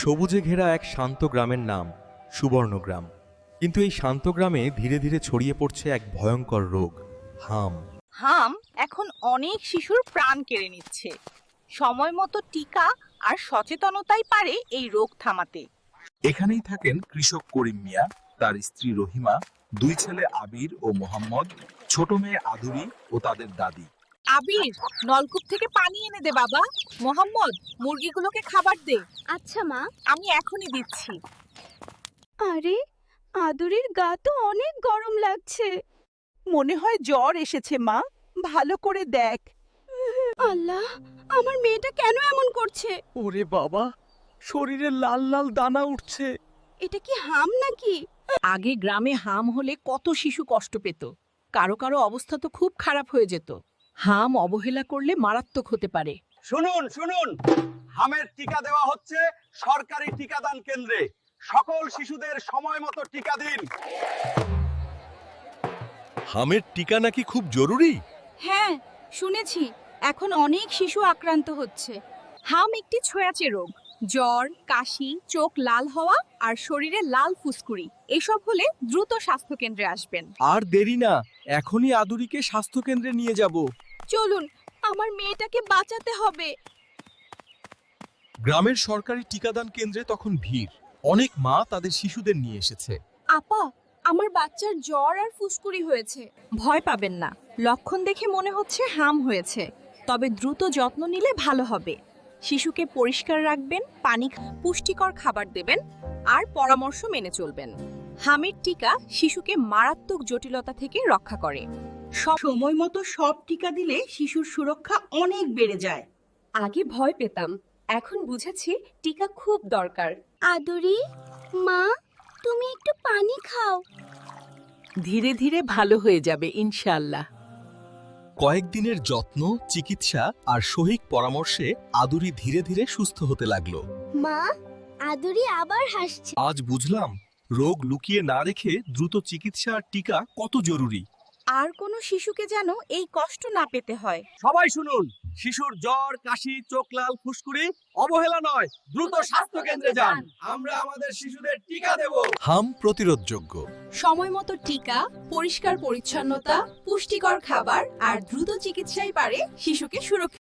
সবুজে ঘেরা এক শান্ত গ্রামের নাম সুবর্ণগ্রাম। কিন্তু এই শান্ত গ্রামে ধীরে ধীরে ছড়িয়ে পড়ছে এক ভয়ঙ্কর রোগ, হাম। হাম এখন অনেক শিশুর প্রাণ কেড়ে নিচ্ছে। সময় মতো টিকা আর সচেতনতাই পারে এই রোগ থামাতে। এখানেই থাকেন কৃষক করিম মিয়া, তার স্ত্রী রহিমা, দুই ছেলে আবির ও মোহাম্মদ, ছোট মেয়ে আদুরি ও তাদের দাদি। আবির, নলকূপ থেকে পানি এনে দে বাবা। মোহাম্মদ, মুরগিগুলোকে খাবার দে। আচ্ছা মা। আমি এখনই দিচ্ছি। আরে, আদুরির গা তো অনেক গরম লাগছে। মনে হয় জ্বর এসেছে মা, ভালো করে দেখ। আল্লাহ, আমার মেয়েটা কেন এমন করছে? ওরে বাবা, শরীরে লাল লাল দানা উঠছে। এটা কি হাম নাকি? আগে গ্রামে হাম হলে কত শিশু কষ্ট পেত। কারো কারো অবস্থা তো খুব খারাপ হয়ে যেত। হাম অবহেলা করলে মারাত্মক হতে পারে। শুনুন শুনুন, হামের টিকা দেওয়া হচ্ছে সরকারি টিকাদান কেন্দ্রে। সকল শিশুদের সময় মতো টিকা দিন। হামের টিকা নাকি খুব জরুরি? হ্যাঁ, শুনেছি এখন অনেক শিশু আক্রান্ত হচ্ছে। হাম একটি ছোঁয়াচে রোগ। জ্বর, কাশি, চোখ লাল হওয়া আর শরীরে লাল ফুসকুড়ি এসব হলে দ্রুত স্বাস্থ্য কেন্দ্রে আসবেন। আর দেরি না, এখনই আদুরিকে স্বাস্থ্য কেন্দ্রে নিয়ে যাব। চলুন, আমার মেয়েটাকে বাঁচাতে হবে। গ্রামের সরকারি টিকাদান কেন্দ্রে তখন ভিড়। অনেক মা তাদের শিশুদের নিয়ে এসেছে। আপা, আমার বাচ্চার জ্বর আর ফুসকুড়ি হয়েছে। ভয় পাবেন না, লক্ষণ দেখে মনে হচ্ছে হাম হয়েছে। তবে দ্রুত যত্ন নিলে ভালো হবে। শিশুকে পরিষ্কার রাখবেন, পুষ্টিকর খাবার দেবেন আর পরামর্শ মেনে চলবেন। হামের টিকা শিশুকে মারাত্মক জটিলতা থেকে রক্ষা করে। সময় মতো সব টিকা দিলে শিশুর সুরক্ষা অনেক বেড়ে যায়। আগে ভয় পেতাম, এখন বুঝেছি টিকা খুব দরকার। আদুরি, মা, তুমি একটু পানি খাও। ধীরে ধীরে ভালো হয়ে যাবে ইনশাআল্লাহ। কয়েকদিনের যত্ন, চিকিৎসা আর সহিক পরামর্শে আদুরি ধীরে ধীরে সুস্থ হতে লাগলো। মা, আদুরি আবার হাসছে। আজ বুঝলাম রোগ লুকিয়ে না রেখে দ্রুত চিকিৎসা আর টিকা কত জরুরি। আর কোনো শিশুকে যেন এই কষ্ট না পেতে হয়। সবাই শুনুন, শিশুর জ্বর, কাশি, চোখ লাল, ফুসকুড়ি অবহেলা নয়, দ্রুত স্বাস্থ্য কেন্দ্রে যান। আমরা আমাদের শিশুদের টিকা দেব। হাম প্রতিরোধযোগ্য। সময় মতো টিকা, পরিষ্কার পরিচ্ছন্নতা, পুষ্টিকর খাবার আর দ্রুত চিকিৎসাই পারে শিশুকে সুরক্ষিত